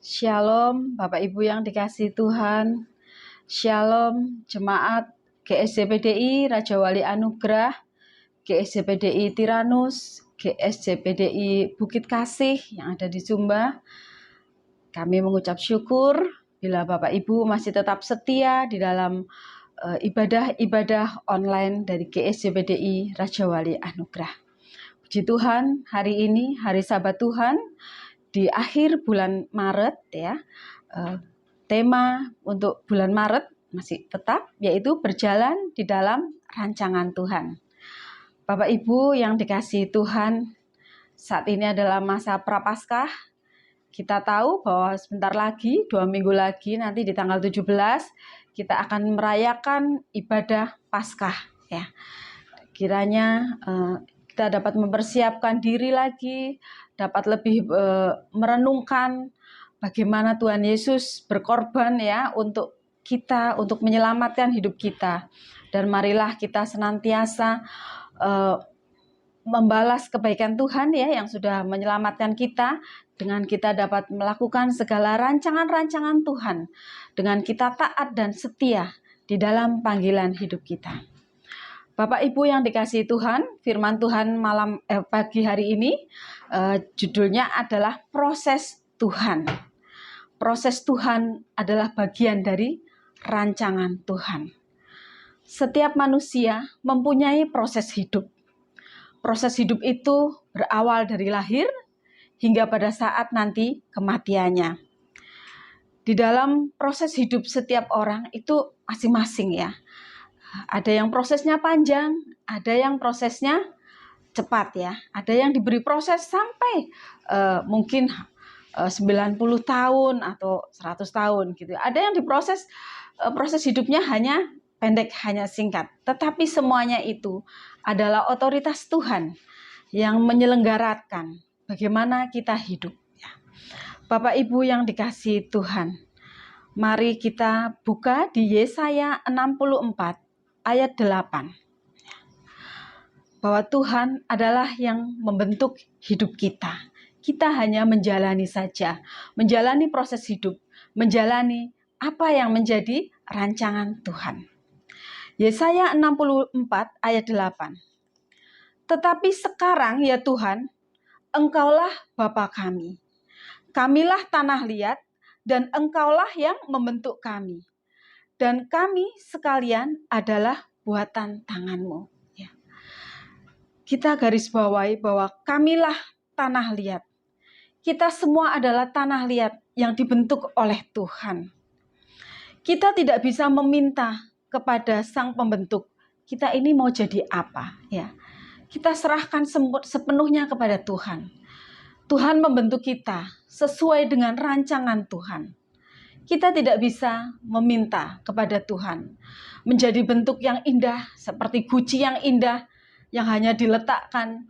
Shalom Bapak Ibu yang dikasihi Tuhan. Shalom jemaat GSJPDI Raja Wali Anugerah, GSJPDI Tiranus, GSJPDI Bukit Kasih yang ada di Sumba. Kami mengucap syukur bila Bapak Ibu masih tetap setia di dalam ibadah-ibadah online dari GSJPDI Raja Wali Anugerah. Puji Tuhan, hari ini hari Sabat Tuhan di akhir bulan Maret ya. Tema untuk bulan Maret masih tetap, yaitu berjalan di dalam rancangan Tuhan. Bapak Ibu yang dikasihi Tuhan, saat ini adalah masa Prapaskah. Kita tahu bahwa sebentar lagi, 2 minggu lagi, nanti di tanggal 17, kita akan merayakan ibadah Paskah ya. Kiranya kita dapat mempersiapkan diri lagi, dapat lebih merenungkan bagaimana Tuhan Yesus berkorban ya untuk kita, untuk menyelamatkan hidup kita. Dan marilah kita senantiasa membalas kebaikan Tuhan ya yang sudah menyelamatkan kita, dengan kita dapat melakukan segala rancangan-rancangan Tuhan, dengan kita taat dan setia di dalam panggilan hidup kita. Bapak Ibu yang dikasihi Tuhan, firman Tuhan pagi hari ini judulnya adalah proses Tuhan. Proses Tuhan adalah bagian dari rancangan Tuhan. Setiap manusia mempunyai proses hidup. Proses hidup itu berawal dari lahir hingga pada saat nanti kematiannya. Di dalam proses hidup setiap orang itu masing-masing ya. Ada yang prosesnya panjang, ada yang prosesnya cepat ya. Ada yang diberi proses sampai mungkin 90 tahun atau 100 tahun gitu. Ada yang diproses proses hidupnya hanya pendek, hanya singkat. Tetapi semuanya itu adalah otoritas Tuhan yang menyelenggarakan bagaimana kita hidup ya. Bapak Ibu yang dikasihi Tuhan, mari kita buka di Yesaya 64 ayat 8. Bahwa Tuhan adalah yang membentuk hidup kita. Kita hanya menjalani saja, menjalani proses hidup, menjalani apa yang menjadi rancangan Tuhan. Yesaya 64 ayat 8. Tetapi sekarang ya Tuhan, Engkaulah Bapa kami. Kamilah tanah liat dan Engkaulah yang membentuk kami. Dan kami sekalian adalah buatan tangan-Mu. Ya. Kita garis bawahi bahwa kamilah tanah liat. Kita semua adalah tanah liat yang dibentuk oleh Tuhan. Kita tidak bisa meminta kepada Sang Pembentuk, kita ini mau jadi apa? Ya. Kita serahkan sepenuhnya kepada Tuhan. Tuhan membentuk kita sesuai dengan rancangan Tuhan. Kita tidak bisa meminta kepada Tuhan menjadi bentuk yang indah, seperti guci yang indah, yang hanya diletakkan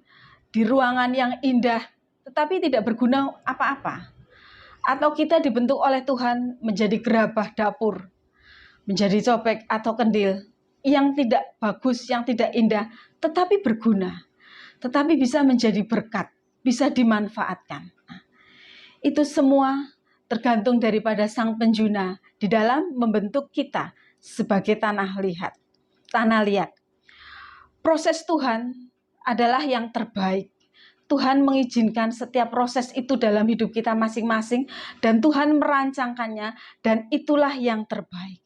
di ruangan yang indah, tetapi tidak berguna apa-apa. Atau kita dibentuk oleh Tuhan menjadi gerabah dapur, menjadi cobek atau kendil, yang tidak bagus, yang tidak indah, tetapi berguna, tetapi bisa menjadi berkat, bisa dimanfaatkan. Nah, itu semua tergantung daripada Sang Penjuna di dalam membentuk kita sebagai tanah liat. Proses Tuhan adalah yang terbaik. Tuhan mengizinkan setiap proses itu dalam hidup kita masing-masing, dan Tuhan merancangkannya, dan itulah yang terbaik.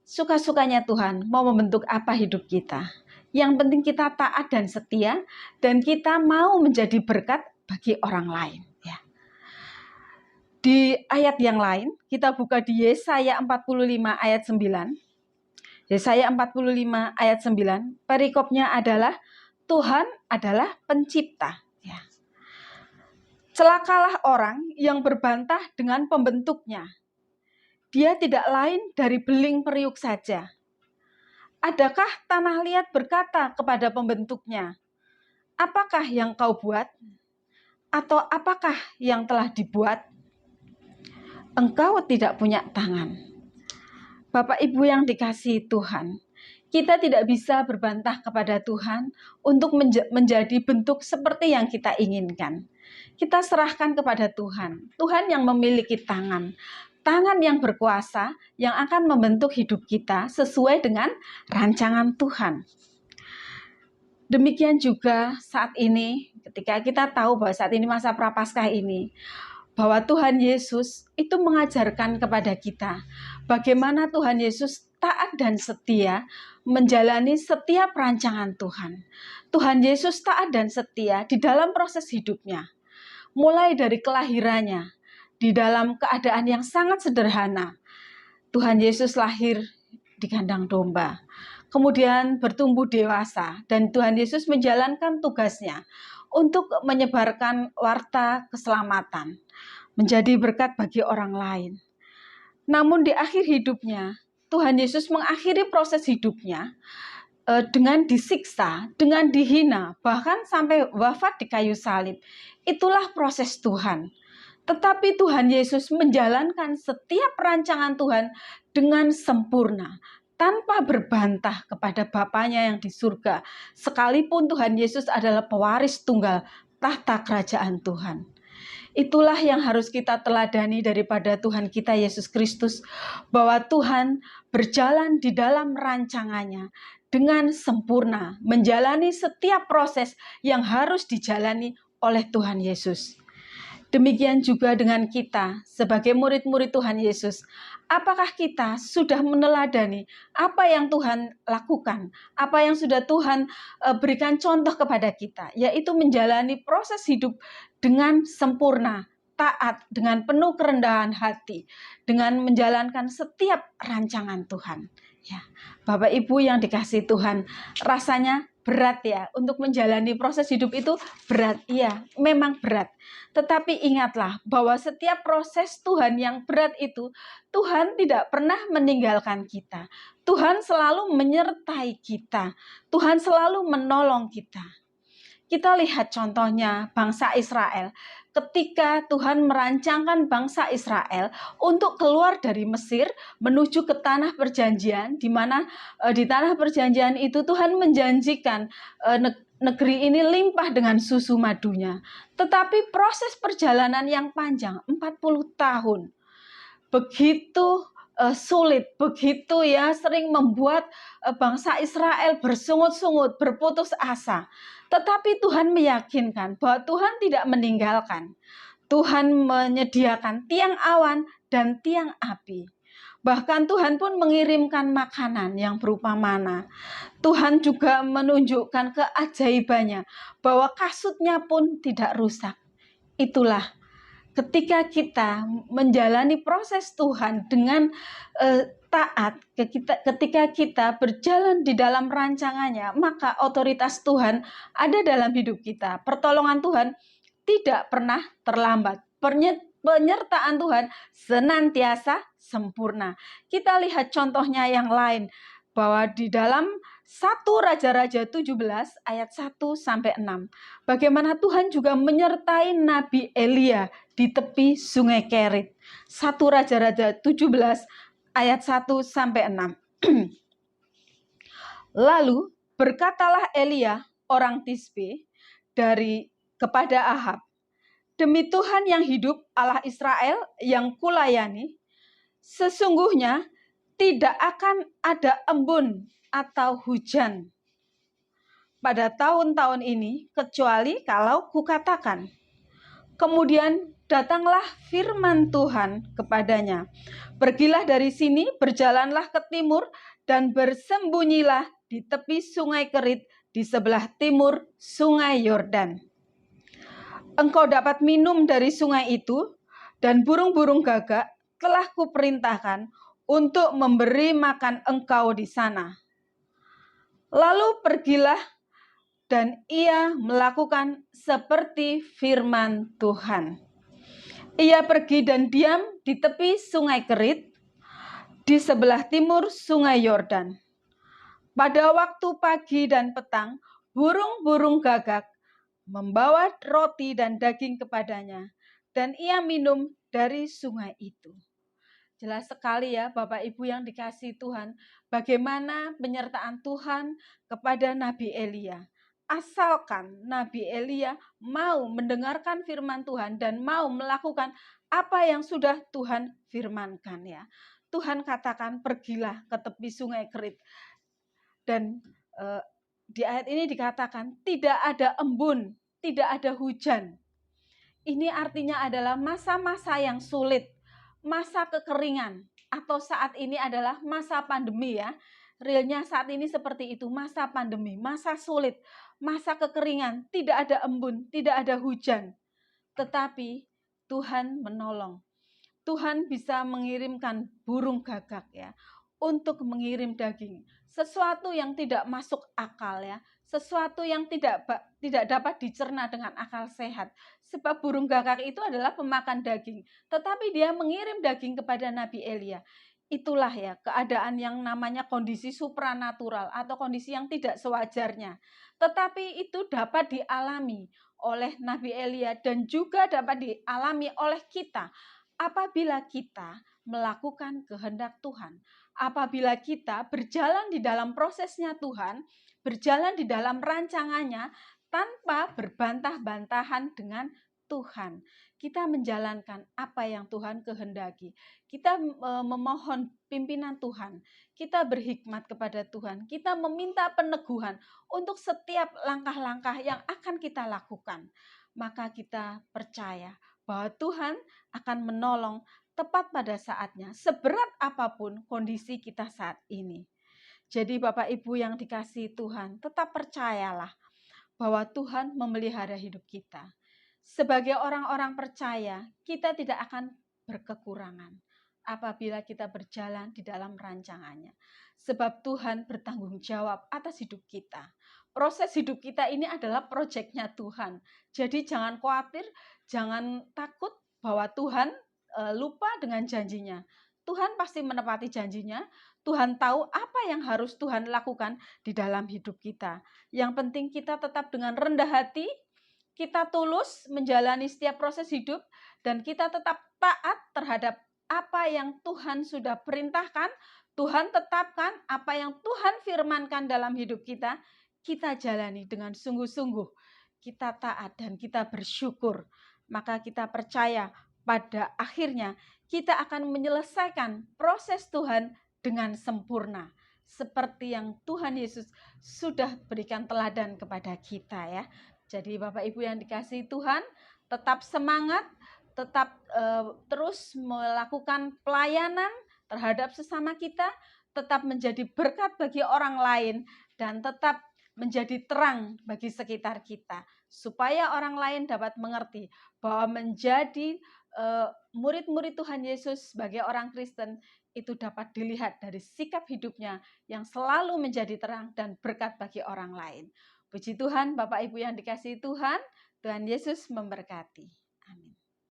Suka-sukanya Tuhan mau membentuk apa hidup kita. Yang penting kita taat dan setia, dan kita mau menjadi berkat bagi orang lain. Di ayat yang lain, kita buka di Yesaya 45 ayat 9. Yesaya 45 ayat 9, perikopnya adalah Tuhan adalah pencipta. Ya. Celakalah orang yang berbantah dengan pembentuknya. Dia tidak lain dari beling periuk saja. Adakah tanah liat berkata kepada pembentuknya, apakah yang kau buat? Atau apakah yang telah dibuat? Engkau tidak punya tangan. Bapak Ibu yang dikasihi Tuhan, kita tidak bisa berbantah kepada Tuhan untuk menjadi bentuk seperti yang kita inginkan. Kita serahkan kepada Tuhan. Tuhan yang memiliki tangan yang berkuasa yang akan membentuk hidup kita sesuai dengan rancangan Tuhan. Demikian juga saat ini, ketika kita tahu bahwa saat ini masa Prapaskah ini, bahwa Tuhan Yesus itu mengajarkan kepada kita bagaimana Tuhan Yesus taat dan setia menjalani setiap rancangan Tuhan. Tuhan Yesus taat dan setia di dalam proses hidupnya. Mulai dari kelahirannya, di dalam keadaan yang sangat sederhana. Tuhan Yesus lahir di kandang domba. Kemudian bertumbuh dewasa dan Tuhan Yesus menjalankan tugasnya untuk menyebarkan warta keselamatan, menjadi berkat bagi orang lain. Namun di akhir hidupnya, Tuhan Yesus mengakhiri proses hidupnya dengan disiksa, dengan dihina, bahkan sampai wafat di kayu salib. Itulah proses Tuhan. Tetapi Tuhan Yesus menjalankan setiap rancangan Tuhan dengan sempurna, tanpa berbantah kepada Bapanya yang di surga. Sekalipun Tuhan Yesus adalah pewaris tunggal tahta kerajaan Tuhan. Itulah yang harus kita teladani daripada Tuhan kita Yesus Kristus, bahwa Tuhan berjalan di dalam rancangannya dengan sempurna, menjalani setiap proses yang harus dijalani oleh Tuhan Yesus. Demikian juga dengan kita sebagai murid-murid Tuhan Yesus. Apakah kita sudah meneladani apa yang Tuhan lakukan, apa yang sudah Tuhan berikan contoh kepada kita, yaitu menjalani proses hidup dengan sempurna, taat, dengan penuh kerendahan hati, dengan menjalankan setiap rancangan Tuhan. Ya, Bapak Ibu yang dikasihi Tuhan, rasanya berat ya, untuk menjalani proses hidup itu berat, iya memang berat. Tetapi ingatlah bahwa setiap proses Tuhan yang berat itu, Tuhan tidak pernah meninggalkan kita. Tuhan selalu menyertai kita, Tuhan selalu menolong kita. Kita lihat contohnya bangsa Israel. Ketika Tuhan merancangkan bangsa Israel untuk keluar dari Mesir menuju ke tanah perjanjian, di mana di tanah perjanjian itu Tuhan menjanjikan negeri ini limpah dengan susu madunya. Tetapi proses perjalanan yang panjang, 40 tahun, begitu sulit, begitu ya sering membuat bangsa Israel bersungut-sungut, berputus asa. Tetapi Tuhan meyakinkan bahwa Tuhan tidak meninggalkan. Tuhan menyediakan tiang awan dan tiang api. Bahkan Tuhan pun mengirimkan makanan yang berupa mana. Tuhan juga menunjukkan keajaibannya bahwa kasutnya pun tidak rusak. Itulah ketika kita menjalani proses Tuhan dengan taat, ketika kita berjalan di dalam rancangannya, maka otoritas Tuhan ada dalam hidup kita. Pertolongan Tuhan tidak pernah terlambat. Penyertaan Tuhan senantiasa sempurna. Kita lihat contohnya yang lain, bahwa di dalam 1 Raja-Raja 17 ayat 1-6. Bagaimana Tuhan juga menyertai Nabi Elia di tepi sungai Kerit. 1 Raja-Raja 17 ayat 1-6. Lalu berkatalah Elia orang Tisbe kepada Ahab, demi Tuhan yang hidup, Allah Israel yang kulayani, sesungguhnya tidak akan ada embun atau hujan pada tahun-tahun ini, kecuali kalau kukatakan. Kemudian datanglah firman Tuhan kepadanya, pergilah dari sini, berjalanlah ke timur, dan bersembunyilah di tepi sungai Kerit, di sebelah timur sungai Yordan. Engkau dapat minum dari sungai itu, dan burung-burung gagak telah kuperintahkan untuk memberi makan engkau di sana. Lalu pergilah, dan ia melakukan seperti firman Tuhan. Ia pergi dan diam di tepi sungai Kerit, di sebelah timur sungai Yordan. Pada waktu pagi dan petang, burung-burung gagak membawa roti dan daging kepadanya, dan ia minum dari sungai itu. Jelas sekali ya Bapak Ibu yang dikasihi Tuhan, bagaimana penyertaan Tuhan kepada Nabi Elia. asalkan Nabi Elia mau mendengarkan firman Tuhan dan mau melakukan apa yang sudah Tuhan firmankan ya. Tuhan katakan pergilah ke tepi sungai Kerit. Dan di ayat ini dikatakan tidak ada embun, tidak ada hujan. Ini artinya adalah masa-masa yang sulit, masa kekeringan, atau saat ini adalah masa pandemi ya. Realnya saat ini seperti itu, masa pandemi, masa sulit, masa kekeringan, tidak ada embun, tidak ada hujan. Tetapi Tuhan menolong. Tuhan bisa mengirimkan burung gagak ya untuk mengirim daging. Sesuatu yang tidak masuk akal ya, sesuatu yang tidak dapat dicerna dengan akal sehat. Sebab burung gagak itu adalah pemakan daging, tetapi dia mengirim daging kepada Nabi Elia. Itulah ya keadaan yang namanya kondisi supranatural atau kondisi yang tidak sewajarnya. Tetapi itu dapat dialami oleh Nabi Elia dan juga dapat dialami oleh kita apabila kita melakukan kehendak Tuhan. Apabila kita berjalan di dalam prosesnya Tuhan, berjalan di dalam rancangannya tanpa berbantah-bantahan dengan Tuhan. Kita menjalankan apa yang Tuhan kehendaki. Kita memohon pimpinan Tuhan. Kita berhikmat kepada Tuhan. Kita meminta peneguhan untuk setiap langkah-langkah yang akan kita lakukan. Maka kita percaya bahwa Tuhan akan menolong tepat pada saatnya, seberat apapun kondisi kita saat ini. Jadi Bapak Ibu yang dikasihi Tuhan, tetap percayalah bahwa Tuhan memelihara hidup kita. Sebagai orang-orang percaya, kita tidak akan berkekurangan apabila kita berjalan di dalam rancangannya. Sebab Tuhan bertanggung jawab atas hidup kita. Proses hidup kita ini adalah proyeknya Tuhan. Jadi jangan khawatir, jangan takut bahwa Tuhan lupa dengan janjinya. Tuhan pasti menepati janjinya. Tuhan tahu apa yang harus Tuhan lakukan di dalam hidup kita. Yang penting kita tetap dengan rendah hati, kita tulus menjalani setiap proses hidup, dan kita tetap taat terhadap apa yang Tuhan sudah perintahkan, Tuhan tetapkan, apa yang Tuhan firmankan dalam hidup kita jalani dengan sungguh-sungguh. Kita taat dan kita bersyukur. Maka kita percaya pada akhirnya kita akan menyelesaikan proses Tuhan dengan sempurna. Seperti yang Tuhan Yesus sudah berikan teladan kepada kita ya. Jadi Bapak Ibu yang dikasihi Tuhan, tetap semangat, tetap terus melakukan pelayanan terhadap sesama kita, tetap menjadi berkat bagi orang lain, dan tetap menjadi terang bagi sekitar kita. Supaya orang lain dapat mengerti bahwa menjadi murid-murid Tuhan Yesus sebagai orang Kristen itu dapat dilihat dari sikap hidupnya yang selalu menjadi terang dan berkat bagi orang lain. Puji Tuhan, Bapak Ibu yang dikasihi Tuhan, Tuhan Yesus memberkati.